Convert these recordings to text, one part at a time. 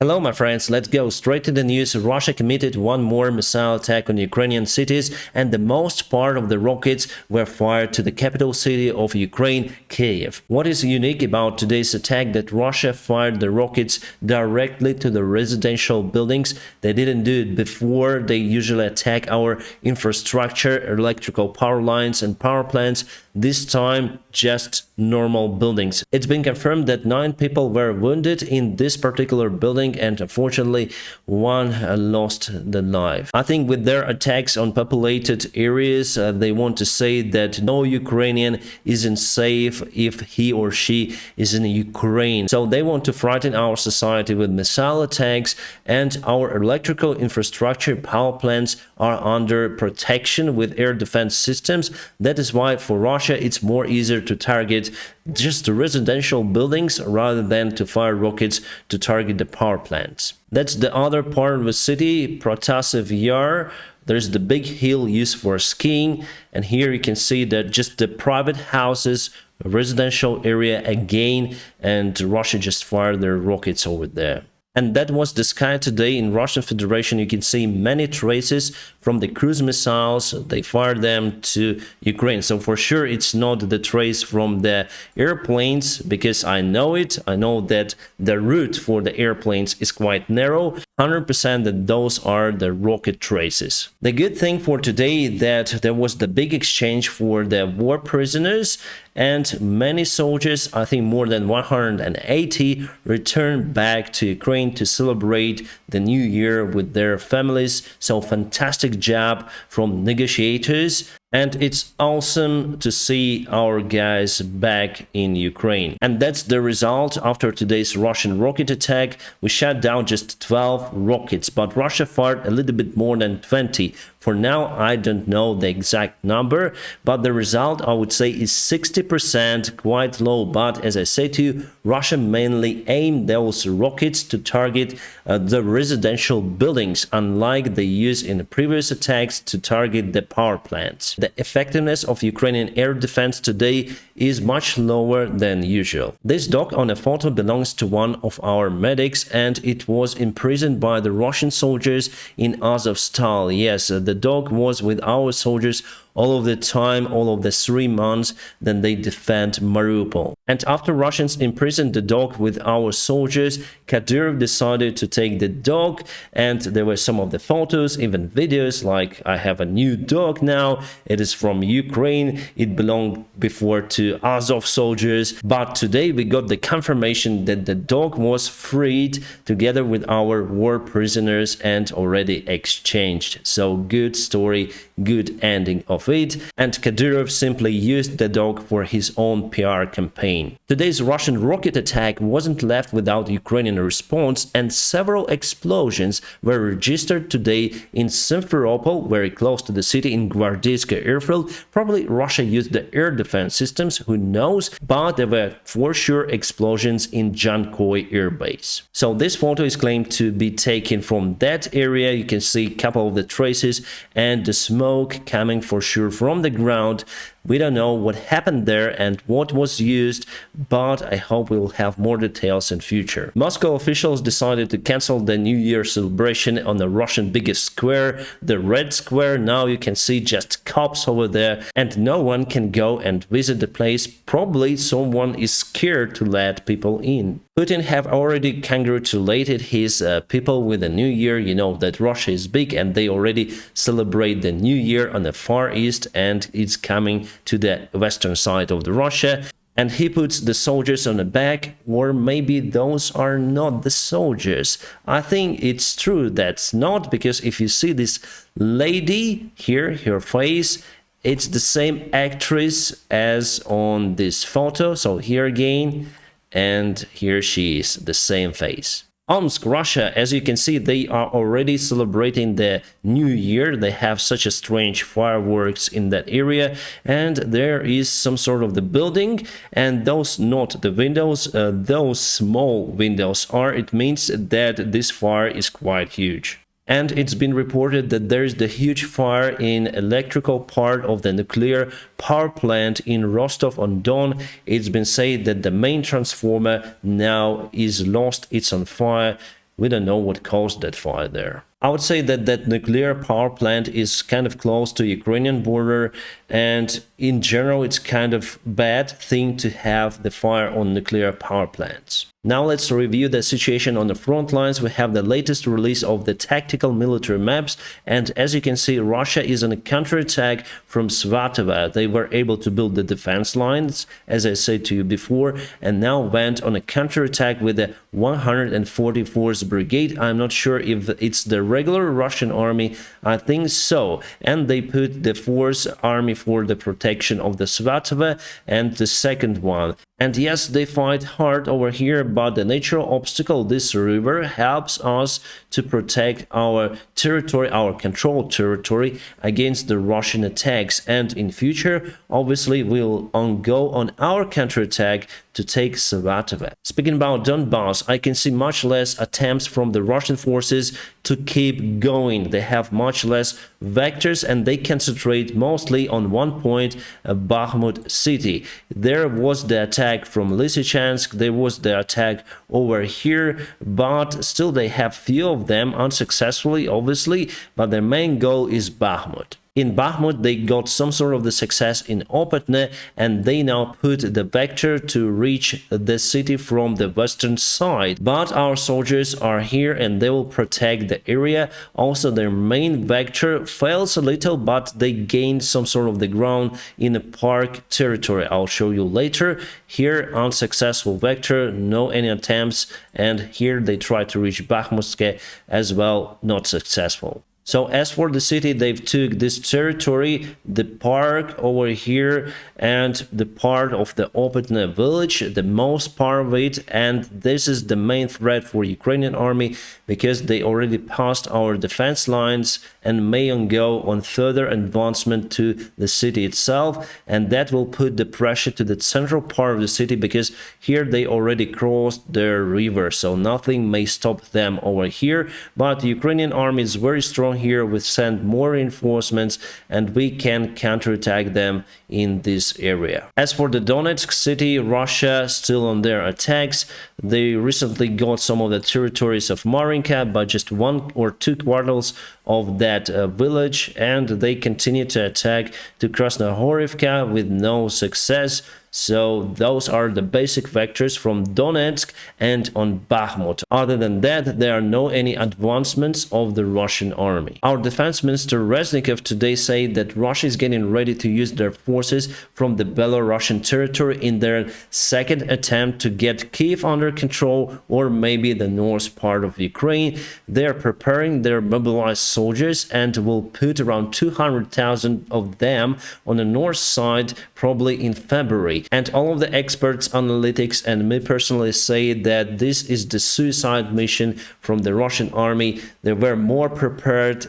Hello my friends, let's go straight to the news. Russia committed one more missile attack on Ukrainian cities, and the most part of the rockets were fired to the capital city of Ukraine, Kiev. What is unique about today's attack that Russia fired the rockets directly to the residential buildings? They didn't do it before. They usually attack our infrastructure, electrical power lines and power plants. This time just normal buildings. It's been confirmed that 9 people were wounded in this particular building, and unfortunately one lost their life. I think with their attacks on populated areas, they want to say that no Ukrainian isn't safe if he or she is in Ukraine. So they want to frighten our society with missile attacks, and our electrical infrastructure, power plants are under protection with air defense systems. That is why for Russia it's more easier to target just the residential buildings rather than to fire rockets to target the power plants. That's the other part of the city, Protasev Yar. There's the big hill used for skiing, and here you can see that just the private houses, residential area again, and Russia just fired their rockets over there. And that was the sky today in Russian Federation. You can see many traces from the cruise missiles. They fired them to Ukraine. So for sure it's not the trace from the airplanes, because I know it. I know that the route for the airplanes is quite narrow. 100% that those are the rocket traces. The good thing for today that there was the big exchange for the war prisoners, and many soldiers, I think more than 180, returned back to Ukraine to celebrate the new year with their families. So fantastic job from negotiators. And it's awesome to see our guys back in Ukraine. And that's the result. After today's Russian rocket attack, we shot down just 12 rockets, but Russia fired a little bit more than 20. For now, I don't know the exact number, but the result, I would say, is 60%, quite low. But as I said to you, Russia mainly aimed those rockets to target the residential buildings, unlike they used in the previous attacks to target the power plants. The effectiveness of Ukrainian air defense today is much lower than usual. This dog on a photo belongs to one of our medics, and it was imprisoned by the Russian soldiers in Azovstal. Yes, the dog was with our soldiers all of the time, all of the 3 months, then they defend Mariupol. And after Russians imprisoned the dog with our soldiers, Kadyrov decided to take the dog, and there were some of the photos, even videos, like I have a new dog now, it is from Ukraine, it belonged before to Azov soldiers, but today we got the confirmation that the dog was freed together with our war prisoners and already exchanged. So good story, good ending of it, and Kadyrov simply used the dog for his own PR campaign. Today's Russian rocket attack wasn't left without Ukrainian response, and several explosions were registered today in Simferopol, very close to the city, in Gvardiivka airfield. Probably Russia used the air defense systems, who knows, but there were for sure explosions in Jankoy air base. So this photo is claimed to be taken from that area. You can see a couple of the traces and the smoke coming for sure from the ground. We don't know what happened there and what was used, but I hope we will have more details in future. Moscow officials decided to cancel the New Year celebration on the Russian biggest square, the Red Square. Now you can see just cops over there, and no one can go and visit the place. Probably someone is scared to let people in. Putin have already congratulated his people with the New Year. You know that Russia is big, and they already celebrate the New Year on the Far East, and it's coming to the western side of the Russia. And he puts the soldiers on the back, or maybe those are not the soldiers. I think it's true that's not, because if you see this lady here, her face, it's the same actress as on this photo. So here again, and here she is, the same face. Omsk, Russia, as you can see, they are already celebrating the New Year. They have such a strange fireworks in that area, and there is some sort of the building, and those not the windows, those small windows are. It means that this fire is quite huge. And it's been reported that there is the huge fire in electrical part of the nuclear power plant in Rostov-on-Don. It's been said that the main transformer now is lost. It's on fire. We don't know what caused that fire there. I would say that that nuclear power plant is kind of close to Ukrainian border, and in general it's kind of bad thing to have the fire on nuclear power plants. Now let's review the situation on the front lines. We have the latest release of the tactical military maps, and as you can see, Russia is on a counterattack from Svatova. They were able to build the defense lines, as I said to you before, and now went on a counterattack with the 144th Brigade. I'm not sure if it's the regular Russian army, I think so, and they put the 4th army for the protection of the Svatova and the second one. And yes, they fight hard over here, but the natural obstacle, this river, helps us to protect our territory, our controlled territory, against the Russian attacks. And in future, obviously, we'll go on our counterattack to take Svatova. Speaking about Donbars, I can see much less attempts from the Russian forces to keep going. They have much less vectors, and they concentrate mostly on one point, Bahamut city. There was the attack from Lysychansk, there was the attack over here, but still they have few of them unsuccessfully, obviously, but their main goal is Bahamut. In Bahamut, they got some sort of the success in Opetne, and they now put the vector to reach the city from the western side. But our soldiers are here and they will protect the area. Also, their main vector fails a little, but they gained some sort of the ground in the park territory. I'll show you later. Here, unsuccessful vector, no any attempts, and here they try to reach Bakhmutske as well, not successful. So as for the city, they've took this territory, the park over here, and the part of the Opetne village, the most part of it, and this is the main threat for Ukrainian army, because they already passed our defense lines and may go on further advancement to the city itself, and that will put the pressure to the central part of the city, because here they already crossed the river, so nothing may stop them over here. But the Ukrainian army is very strong here. We send more reinforcements and we can counterattack them in this area. As for the Donetsk city, Russia still on their attacks. They recently got some of the territories of Marinka, but just 1 or 2 quarters of that village, and they continue to attack to Krasnohorivka with no success. So those are the basic vectors from Donetsk and on Bakhmut. Other than that, there are no any advancements of the Russian army. Our defense minister Reznikov today said that Russia is getting ready to use their forces from the Belarusian territory in their second attempt to get Kiev under control, or maybe the north part of Ukraine. They are preparing their mobilized soldiers and will put around 200,000 of them on the north side probably in February. And all of the experts, analytics, and me personally say that this is the suicide mission from the Russian army. They were more prepared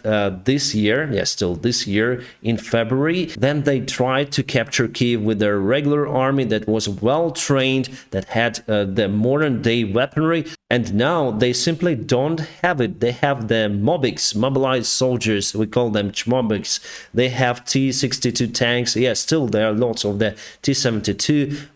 this year, yes, still this year, in February. Then they tried to capture Kiev with their regular army that was well trained, that had the modern day weaponry. And now they simply don't have it. They have the mobiks, mobilized soldiers, we call them chmobiks. They have T-62 tanks. Yes, still there are lots of the T-72,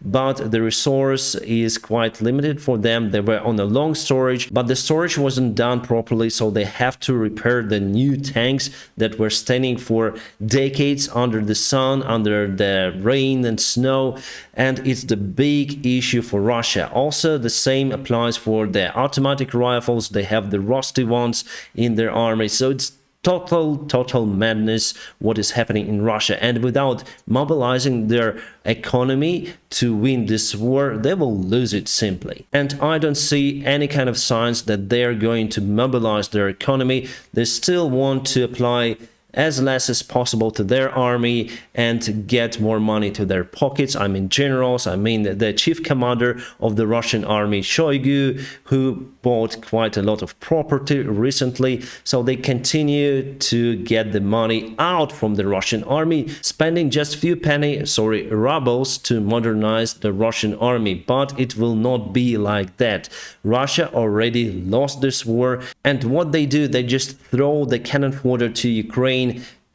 but the resource is quite limited for them. They were on a long storage, but the storage wasn't done properly, so they have to repair the new tanks that were standing for decades under the sun, under the rain and snow, and it's the big issue for Russia. Also, the same applies for the automatic rifles. They have the rusty ones in their army, so it's total madness what is happening in Russia. And without mobilizing their economy to win this war, they will lose it simply. And I don't see any kind of signs that they're going to mobilize their economy. They still want to apply as less as possible to their army and get more money to their pockets. I mean generals, I mean the chief commander of the Russian army, Shoigu, who bought quite a lot of property recently. So they continue to get the money out from the Russian army, spending just few rubles to modernize the Russian army. But it will not be like that. Russia already lost this war, and what they do, they just throw the cannon fodder to Ukraine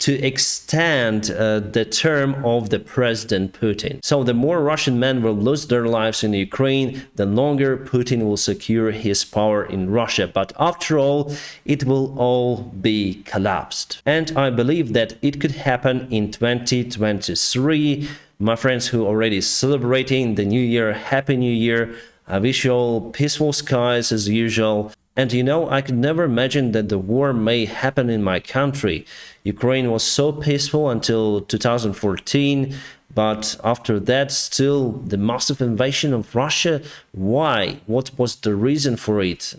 to extend the term of the President Putin. So the more Russian men will lose their lives in Ukraine, the longer Putin will secure his power in Russia. But after all, it will all be collapsed. And I believe that it could happen in 2023. My friends who are already celebrating the new year, Happy New Year. I wish you all peaceful skies as usual. And you know, I could never imagine that the war may happen in my country. Ukraine was so peaceful until 2014, but after that, still the massive invasion of Russia. Why? What was the reason for it?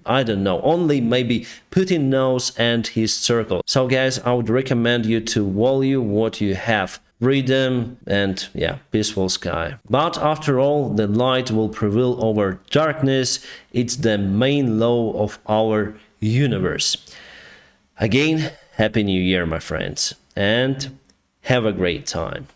I don't know. Only maybe Putin knows and his circle. So guys, I would recommend you to value what you have. Freedom and peaceful sky. But after all, the light will prevail over darkness. It's the main law of our universe. Again, Happy New Year, my friends, and have a great time.